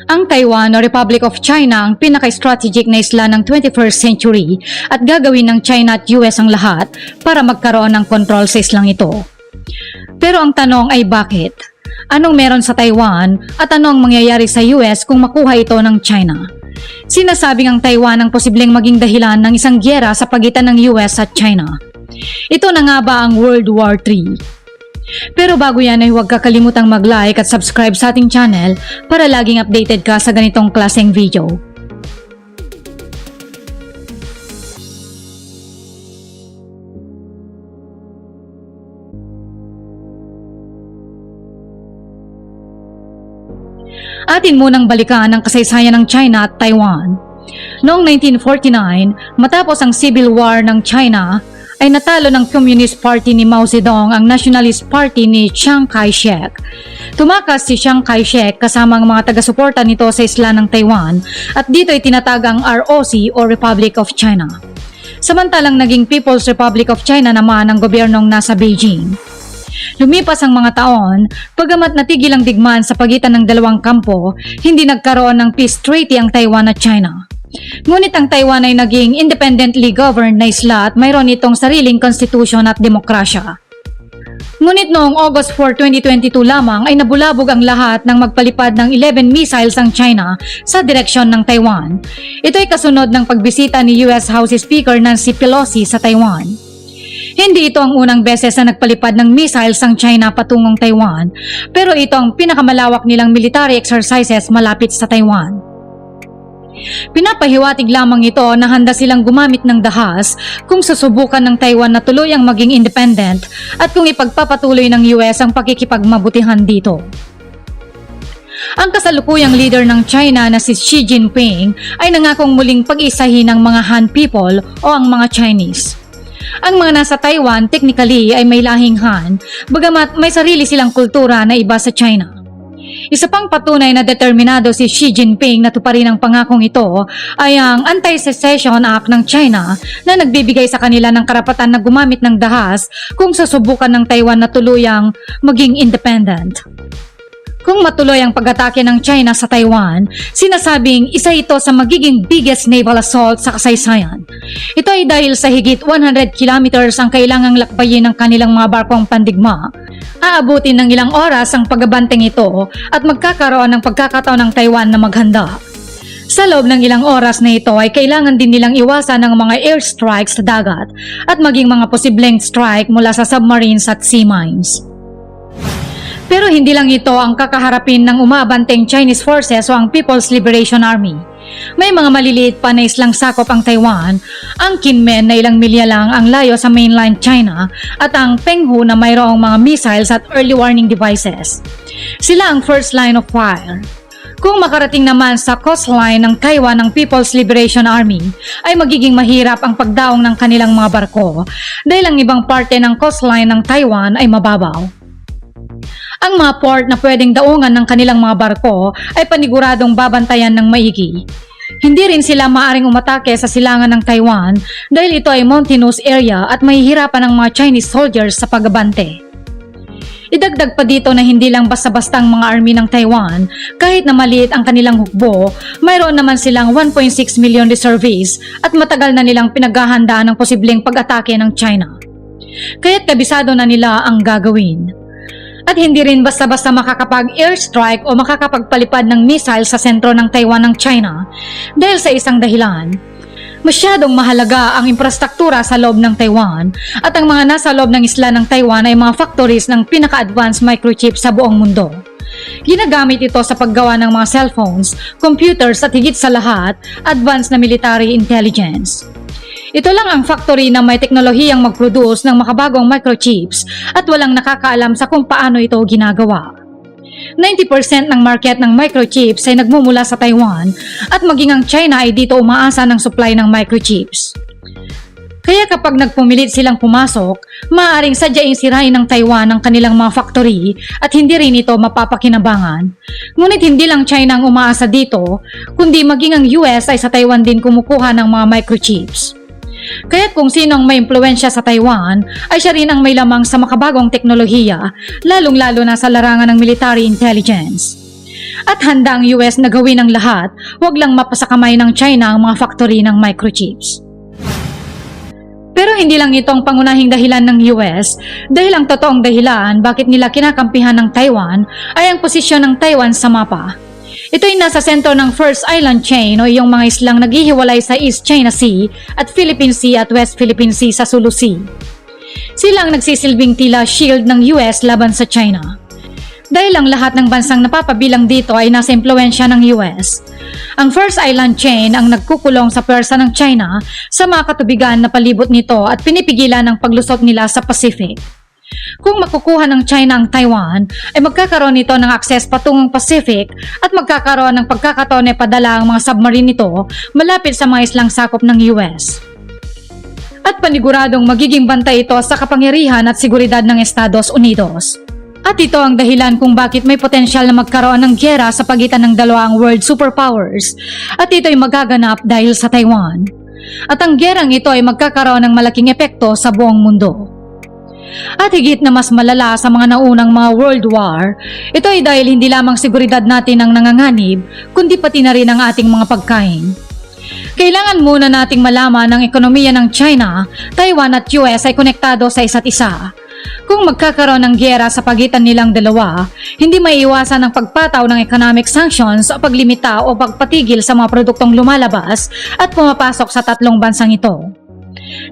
Ang Taiwan o Republic of China ang pinaka-strategic na isla ng 21st century at gagawin ng China at US ang lahat para magkaroon ng kontrol sa islang ito. Pero ang tanong ay bakit? Anong meron sa Taiwan at ano ang mangyayari sa US kung makuha ito ng China? Sinasabing ang Taiwan ang posibleng maging dahilan ng isang giyera sa pagitan ng US at China. Ito na nga ba ang World War III? Pero bago yan ay huwag kakalimutang mag-like at subscribe sa ating channel para laging updated ka sa ganitong klaseng video. Atin munang balikan ang kasaysayan ng China at Taiwan. Noong 1949, matapos ang Civil War ng China, ay natalo ng Communist Party ni Mao Zedong ang Nationalist Party ni Chiang Kai-shek. Tumakas si Chiang Kai-shek kasama ang mga taga-suporta nito sa isla ng Taiwan at dito ay tinatag ang ROC o Republic of China. Samantalang naging People's Republic of China naman ang gobyernong nasa Beijing. Lumipas ang mga taon, pagamat natigil ang digmaan sa pagitan ng dalawang kampo, hindi nagkaroon ng peace treaty ang Taiwan at China. Ngunit ang Taiwan ay naging independently governed na isla at mayroon itong sariling konstitusyon at demokrasya. Ngunit noong August 4, 2022 lamang ay nabulabog ang lahat nang magpalipad ng 11 missiles ang China sa direksyon ng Taiwan. Ito ay kasunod ng pagbisita ni US House Speaker Nancy Pelosi sa Taiwan. Hindi ito ang unang beses na nagpalipad ng missiles ang China patungong Taiwan, pero ito ang pinakamalawak nilang military exercises malapit sa Taiwan. Pinapahiwatig lamang ito na handa silang gumamit ng dahas kung susubukan ng Taiwan na tuluyang maging independent at kung ipagpapatuloy ng US ang pakikipagmabutihan dito. Ang kasalukuyang leader ng China na si Xi Jinping ay nangakong muling pag-isahin ng mga Han people o ang mga Chinese. Ang mga nasa Taiwan technically ay may lahing Han, bagamat may sarili silang kultura na iba sa China. Isa pang patunay na determinado si Xi Jinping na tuparin ang pangakong ito ay ang Anti-Secession Act ng China na nagbibigay sa kanila ng karapatan na gumamit ng dahas kung susubukan ng Taiwan na tuluyang maging independent. Kung matuloy ang pag-atake ng China sa Taiwan, sinasabing isa ito sa magiging biggest naval assault sa kasaysayan. Ito ay dahil sa higit 100 kilometers ang kailangang lakbayin ng kanilang mga barkong pandigma. Aabutin ng ilang oras ang pagbabanteng ito at magkakaroon ng pagkakataon ng Taiwan na maghanda. Sa loob ng ilang oras na ito ay kailangan din nilang iwasan ng mga airstrikes sa dagat at maging mga posibleng strike mula sa submarines at sea mines. Pero hindi lang ito ang kakaharapin ng umabanteng Chinese forces o ang People's Liberation Army. May mga maliliit pa na islang sakop ang Taiwan, ang Kinmen na ilang milya lang ang layo sa mainland China at ang Penghu na mayroong mga missiles at early warning devices. Sila ang first line of fire. Kung makarating naman sa coastline ng Taiwan ng People's Liberation Army, ay magiging mahirap ang pagdaong ng kanilang mga barko dahil ang ibang parte ng coastline ng Taiwan ay mababaw. Ang mga port na pwedeng daungan ng kanilang mga barko ay paniguradong babantayan ng maigi. Hindi rin sila maaring umatake sa silangan ng Taiwan dahil ito ay mountainous area at mahihirapan ang mga Chinese soldiers sa pagbabante. Idagdag pa dito na hindi lang basta-basta ang mga army ng Taiwan, kahit na maliit ang kanilang hukbo, mayroon naman silang 1.6 million reservists at matagal na nilang pinaghahandaan ng posibleng pag-atake ng China. Kaya't kabisado na nila ang gagawin. At hindi rin basta-basta makakapag-airstrike o makakapagpalipad ng missile sa sentro ng Taiwan ng China dahil sa isang dahilan. Masyadong mahalaga ang infrastruktura sa loob ng Taiwan at ang mga nasa loob ng isla ng Taiwan ay mga factories ng pinaka-advanced microchip sa buong mundo. Ginagamit ito sa paggawa ng mga cellphones, computers at higit sa lahat, advanced na military intelligence. Ito lang ang factory na may teknolohiyang mag-produce ng makabagong microchips at walang nakakaalam sa kung paano ito ginagawa. 90% ng market ng microchips ay nagmumula sa Taiwan at maging ang China ay dito umaasa ng supply ng microchips. Kaya kapag nagpumilit silang pumasok, maaaring sadyaing sirain ng Taiwan ang kanilang mga factory at hindi rin ito mapapakinabangan. Ngunit hindi lang China ang umaasa dito, kundi maging ang US ay sa Taiwan din kumukuha ng mga microchips. Kaya't kung sino ang may impluwensya sa Taiwan, ay siya rin ang may lamang sa makabagong teknolohiya, lalong-lalo na sa larangan ng military intelligence. At handa ang US na gawin ang lahat, wag lang mapasakamay ng China ang mga factory ng microchips. Pero hindi lang ito ang pangunahing dahilan ng US dahil ang totoong dahilan bakit nila kinakampihan ng Taiwan ay ang posisyon ng Taiwan sa mapa. Ito ay nasa sentro ng First Island Chain o iyong mga islang naghihiwalay sa East China Sea at Philippine Sea at West Philippine Sea sa Sulu Sea. Sila ang nagsisilbing tila shield ng US laban sa China. Dahil ang lahat ng bansang napapabilang dito ay nasa impluensya ng US. Ang First Island Chain ang nagkukulong sa pwersa ng China sa mga katubigan na palibot nito at pinipigilan ang paglusot nila sa Pacific. Kung makukuha ng China ang Taiwan, ay magkakaroon nito ng akses patungong Pacific at magkakaroon ng pagkakataon na padala ang mga submarine nito malapit sa mga islang sakop ng US. At paniguradong magiging bantay ito sa kapangyarihan at seguridad ng Estados Unidos. At ito ang dahilan kung bakit may potensyal na magkaroon ng giyera sa pagitan ng dalawang world superpowers at ito ay magaganap dahil sa Taiwan. At ang giyerang ito ay magkakaroon ng malaking epekto sa buong mundo. At higit na mas malala sa mga naunang mga world war, ito ay dahil hindi lamang seguridad natin ang nanganganib, kundi pati na rin ang ating mga pagkain. Kailangan muna nating malaman ang ekonomiya ng China, Taiwan at US ay konektado sa isa't isa. Kung magkakaroon ng giyera sa pagitan nilang dalawa, hindi maiiwasan ang pagpataw ng economic sanctions o paglimita o pagpatigil sa mga produktong lumalabas at pumapasok sa tatlong bansang ito.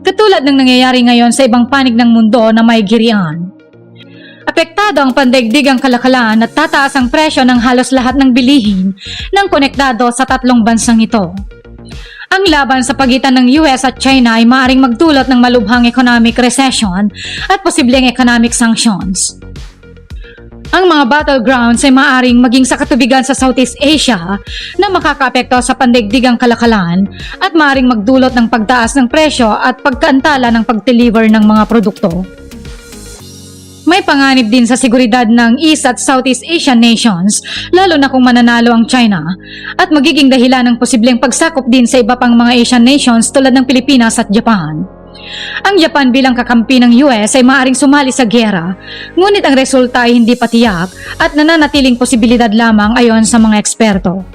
Katulad ng nangyayari ngayon sa ibang panig ng mundo na may girian. Apektado ang pandaigdigang kalakalan at tataas ang presyo ng halos lahat ng bilihin ng konektado sa tatlong bansang ito. Ang laban sa pagitan ng US at China ay maaaring magdulot ng malubhang economic recession at posibleng economic sanctions. Ang mga battlegrounds ay maaaring maging sa katubigan sa Southeast Asia na makakaapekto sa pandaigdigang kalakalan at maaaring magdulot ng pagtaas ng presyo at pagkaantala ng pag-deliver ng mga produkto. May panganib din sa seguridad ng East at Southeast Asian nations, lalo na kung mananalo ang China, at magiging dahilan ng posibleng pagsakop din sa iba pang mga Asian nations tulad ng Pilipinas at Japan. Ang Japan bilang kakampi ng US ay maaaring sumali sa giyera, ngunit ang resulta ay hindi pa tiyak at nananatiling posibilidad lamang ayon sa mga eksperto.